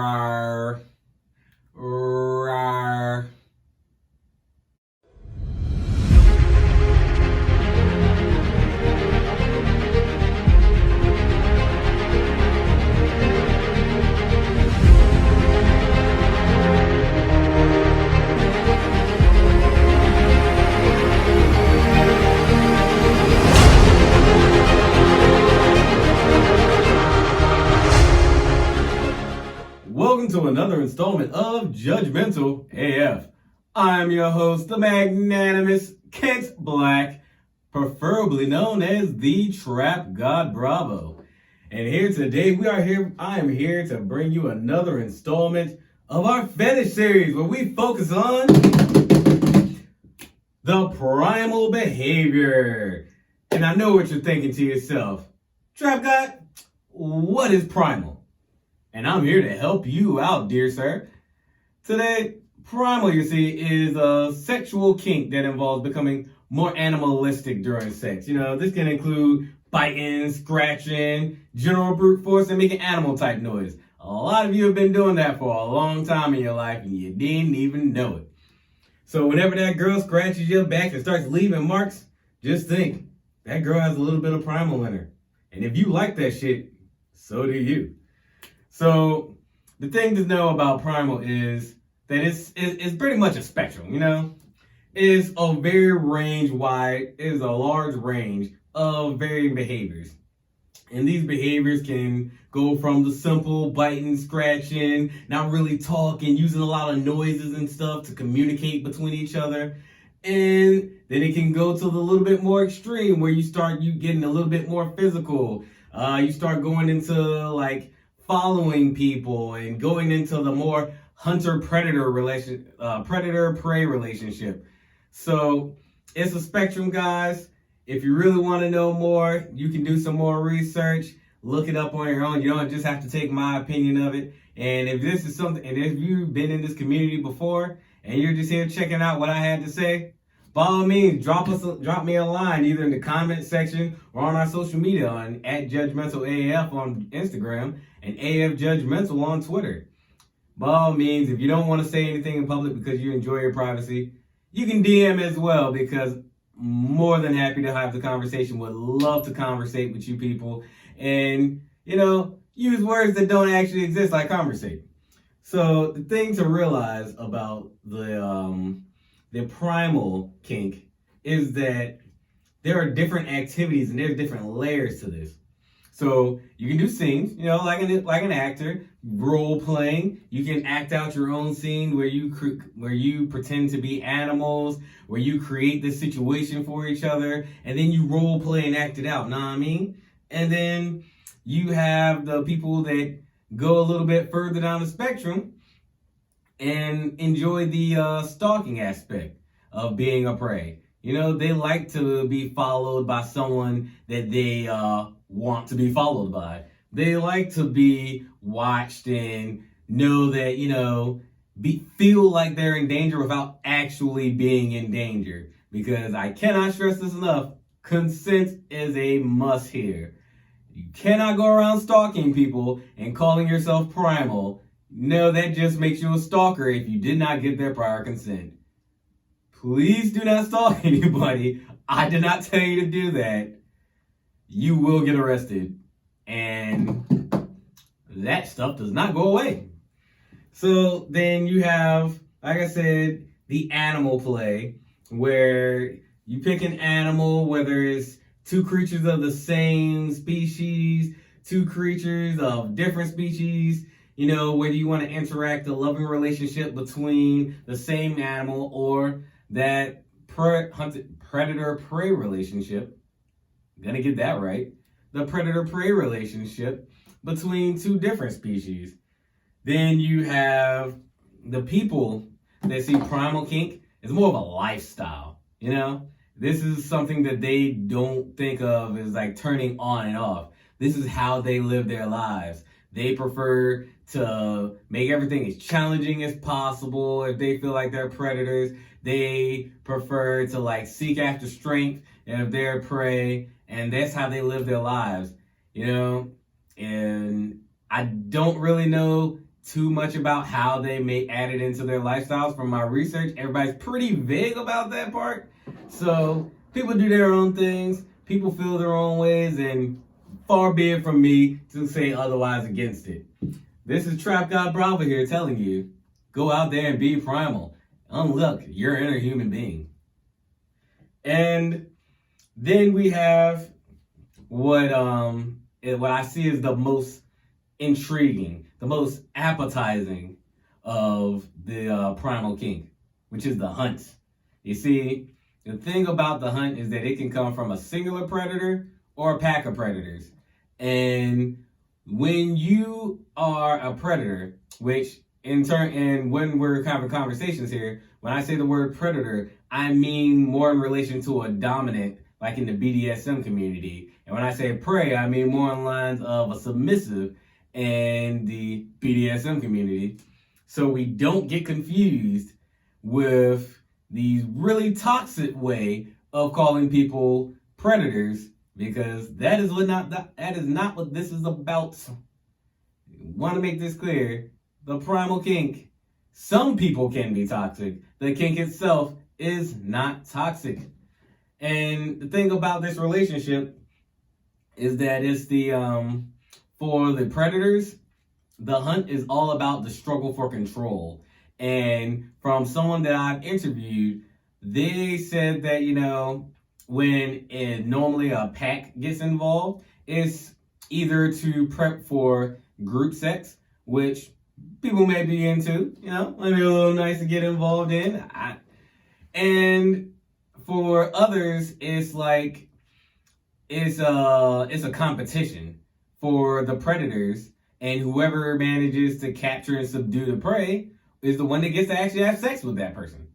Rawr. Rawr. Welcome to another installment of Judgmental AF. I'm your host, the magnanimous Kent Black, preferably known as the Trap God Bravo. And here today, I am here to bring you another installment of our Fetish series where we focus on the primal behavior. And I know what you're thinking to yourself. Trap God, what is primal? And I'm here to help you out, dear sir. Today, primal, you see, is a sexual kink that involves becoming more animalistic during sex. You know, this can include biting, scratching, general brute force, and making animal type noise. A lot of you have been doing that for a long time in your life, and you didn't even know it. So whenever that girl scratches your back and starts leaving marks, just think, that girl has a little bit of primal in her. And if you like that shit, so do you. So the thing to know about primal is that it's pretty much a spectrum, you know? It's a very large range of varying behaviors. And these behaviors can go from the simple biting, scratching, not really talking, using a lot of noises and stuff to communicate between each other. And then it can go to the little bit more extreme where you getting a little bit more physical. You start going into like following people and going into the more predator-prey relationship. So it's a spectrum, guys. If you really want to know more, you can do some more research, look it up on your own. You don't just have to take my opinion of it. And if this is something, and if you've been in this community before and you're just here checking out what I had to say, by all means, drop me a line either in the comment section or on our social media on @JudgementalAF on Instagram and AF Judgmental on Twitter. By all means, if you don't want to say anything in public because you enjoy your privacy, you can DM as well, because more than happy to have the conversation. Would love to conversate with you people and, you know, use words that don't actually exist like conversate. So the thing to realize about the primal kink is that there are different activities and there's different layers to this. So you can do scenes, you know, like an actor, role playing. You can act out your own scene where you pretend to be animals, where you create this situation for each other, and then you role play and act it out. Know what I mean? And then you have the people that go a little bit further down the spectrum and enjoy the stalking aspect of being a prey. You know, they like to be followed by someone that they want to be followed by. They like to be watched and know that, you know, feel like they're in danger without actually being in danger. Because I cannot stress this enough, consent is a must here. You cannot go around stalking people and calling yourself primal. No, that just makes you a stalker if you did not get their prior consent. Please do not stalk anybody. I did not tell you to do that. You will get arrested. And that stuff does not go away. So then you have, like I said, the animal play, where you pick an animal, whether it's two creatures of the same species, two creatures of different species, you know, whether you want to interact a loving relationship between the same animal or that predator-prey relationship. Gonna get that right. The predator-prey relationship between two different species. Then you have the people that see primal kink as more of a lifestyle, you know? This is something that they don't think of as like turning on and off. This is how they live their lives. They prefer to make everything as challenging as possible. If they feel like they're predators, they prefer to like seek after strength if they're prey, and that's how they live their lives, you know? And I don't really know too much about how they may add it into their lifestyles. From my research, everybody's pretty vague about that part. So people do their own things, people feel their own ways, and far be it from me to say otherwise against it. This is Trap God Bravo here telling you, go out there and be primal. Unlock your inner human being. And then we have what I see as the most intriguing, the most appetizing of the primal kink, which is the hunt. You see, the thing about the hunt is that it can come from a singular predator or a pack of predators. And when you are a predator, which in turn, and when we're having conversations here, when I say the word predator, I mean more in relation to a dominant, like in the BDSM community. And when I say prey, I mean more on lines of a submissive and the BDSM community. So we don't get confused with these really toxic way of calling people predators, because that is not what this is about. Want to make this clear. The primal kink, some people can be toxic. The kink itself is not toxic. And the thing about this relationship is that it's for the predators, the hunt is all about the struggle for control. And from someone that I've interviewed, they said that, when normally a pack gets involved, it's either to prep for group sex, which people may be into, might be a little nice to get involved in. And for others, it's like, it's a competition for the predators, and whoever manages to capture and subdue the prey is the one that gets to actually have sex with that person.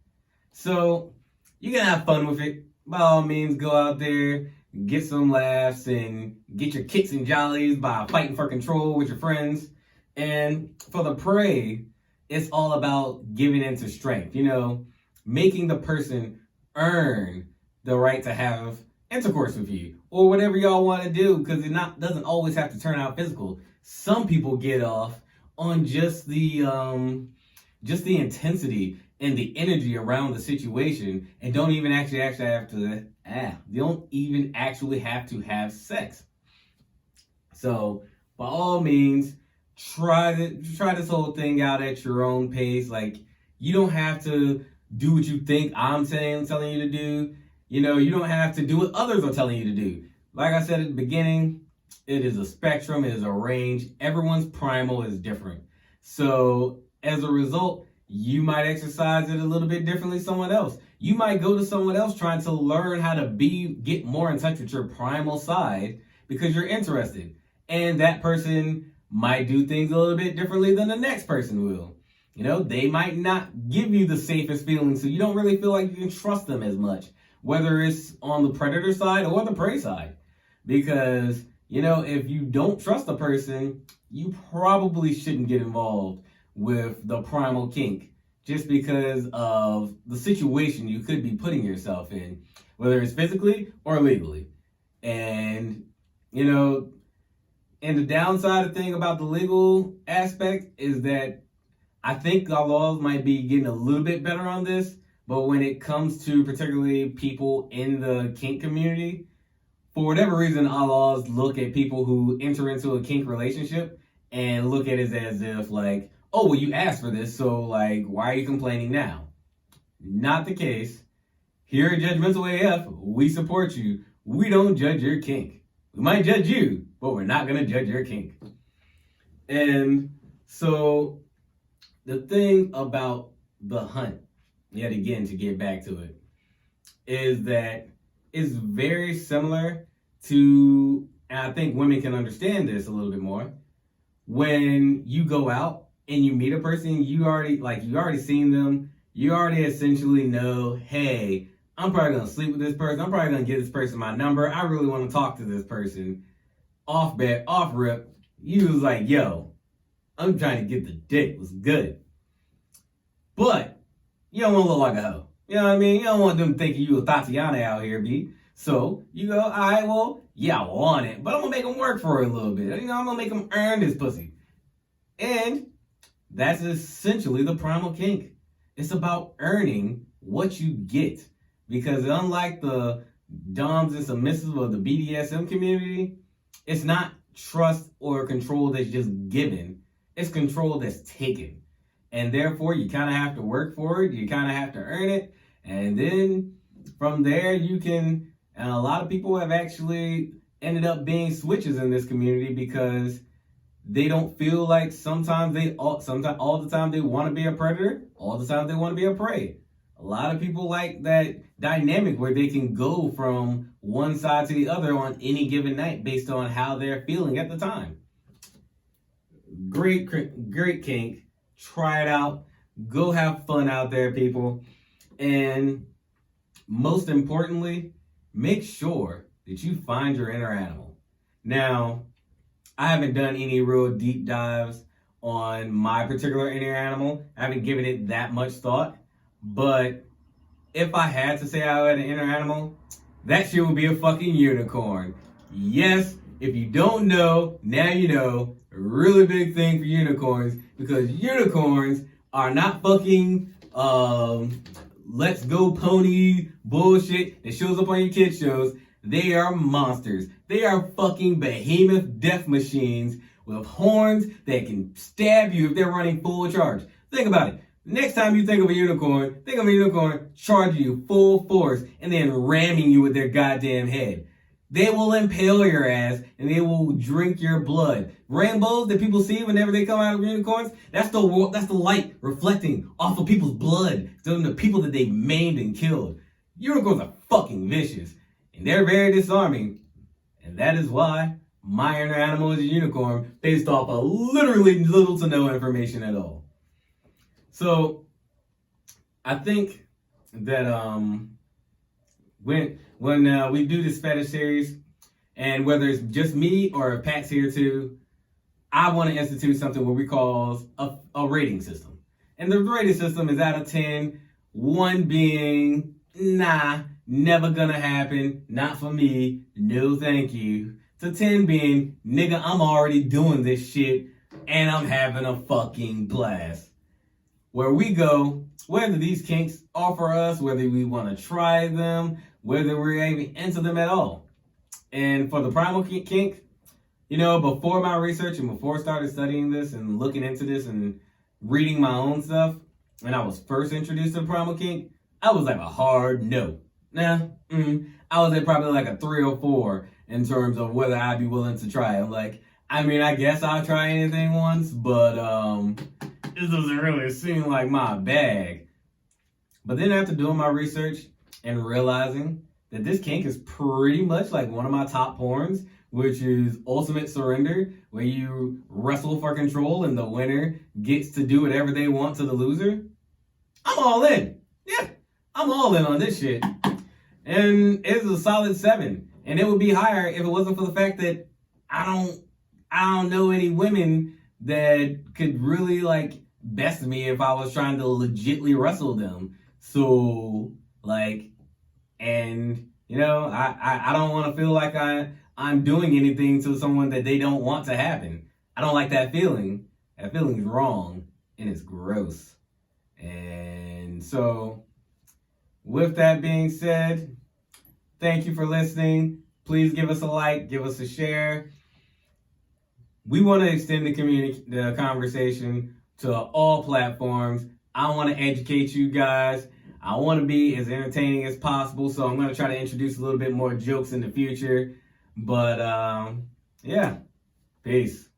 So you can have fun with it. By all means, go out there, get some laughs, and get your kicks and jollies by fighting for control with your friends. And for the prey, it's all about giving into strength, making the person earn the right to have intercourse with you, or whatever y'all want to do, because it doesn't always have to turn out physical. Some people get off on just the intensity and the energy around the situation, and don't even actually have to have sex. So by all means, try this whole thing out at your own pace. Like, you don't have to do what you think I'm telling you to do. You don't have to do what others are telling you to do. Like I said at the beginning, it is a spectrum, it is a range. Everyone's primal is different. So as a result, you might exercise it a little bit differently someone else. You might go to someone else trying to learn how to get more in touch with your primal side because you're interested. And that person might do things a little bit differently than the next person will. They might not give you the safest feeling, so you don't really feel like you can trust them as much, whether it's on the predator side or the prey side. Because, if you don't trust a person, you probably shouldn't get involved with the primal kink just because of the situation you could be putting yourself in, whether it's physically or legally. And, and the downside of thing about the legal aspect is that I think our laws might be getting a little bit better on this, but when it comes to particularly people in the kink community, for whatever reason, our laws look at people who enter into a kink relationship and look at it as if like, oh, well, you asked for this, so like, why are you complaining now? Not the case. Here at JudgementalAF, we support you. We don't judge your kink. We might judge you, but we're not going to judge your kink. And so the thing about the hunt, yet again, to get back to it, is that it's very similar to, and I think women can understand this a little bit more, when you go out and you meet a person, you already seen them, you already essentially know, hey, I'm probably going to sleep with this person, I'm probably going to give this person my number, I really want to talk to this person. Off rip, you was like, yo, I'm trying to get the dick, what's good? But you don't want to look like a hoe. You know what I mean? You don't want them thinking you a Tatiana out here, B. So you go, all right, well, yeah, I want it, but I'm going to make them work for it a little bit. I'm going to make them earn this pussy. And That's essentially the primal kink. It's about earning what you get. Because unlike the doms and submissives of the BDSM community, it's not trust or control that's just given. It's control that's taken. And therefore, you kind of have to work for it. You kind of have to earn it. And then from there, you can, and a lot of people have actually ended up being switches in this community because they don't feel like sometimes all the time they want to be a predator, all the time they want to be a prey. A lot of people like that dynamic where they can go from one side to the other on any given night based on how they're feeling at the time. Great kink. Try it out. Go have fun out there, people. And most importantly, make sure that you find your inner animal. Now, I haven't done any real deep dives on my particular inner animal. I haven't given it that much thought. But if I had to say I had an inner animal, that shit would be a fucking unicorn. Yes, if you don't know, now you know. A really big thing for unicorns, because unicorns are not fucking let's go pony bullshit that shows up on your kids shows. They are monsters. They are fucking behemoth death machines with horns that can stab you if they're running full charge. Think about it. Next time you think of a unicorn charging you full force and then ramming you with their goddamn head. They will impale your ass and they will drink your blood. Rainbows that people see whenever they come out of unicorns, that's the light reflecting off of people's blood, the people that they maimed and killed. Unicorns are fucking vicious and they're very disarming. And that is why my inner animal is a unicorn based off of literally little to no information at all. So I think that when we do this fetish series, and whether it's just me or if Pat's here too, I want to institute something what we call a rating system. And the rating system is out of 10, 1 being, nah, never gonna happen, not for me, no thank you, to 10 being, nigga, I'm already doing this shit, and I'm having a fucking blast. Where we go, whether these kinks offer us, whether we want to try them, whether we're even into them at all. And for the primal kink, before my research and before I started studying this and looking into this and reading my own stuff, when I was first introduced to the primal kink, I was like a hard no. I was at probably like a 3 or 4 in terms of whether I'd be willing to try. I'm like, I guess I'll try anything once, but this doesn't really seem like my bag. But then after doing my research and realizing that this kink is pretty much like one of my top porns, which is ultimate surrender, where you wrestle for control and the winner gets to do whatever they want to the loser, I'm all in. Yeah, I'm all in on this shit. And it's a solid 7. And it would be higher if it wasn't for the fact that I don't know any women that could really best me if I was trying to legitly wrestle them. So I don't want to feel like I'm doing anything to someone that they don't want to happen. I don't like that feeling. That feeling's wrong and it's gross. And so with that being said, thank you for listening. Please give us a like, give us a share. We want to extend the conversation to all platforms. I want to educate you guys. I want to be as entertaining as possible, so I'm going to try to introduce a little bit more jokes in the future. But, yeah, peace.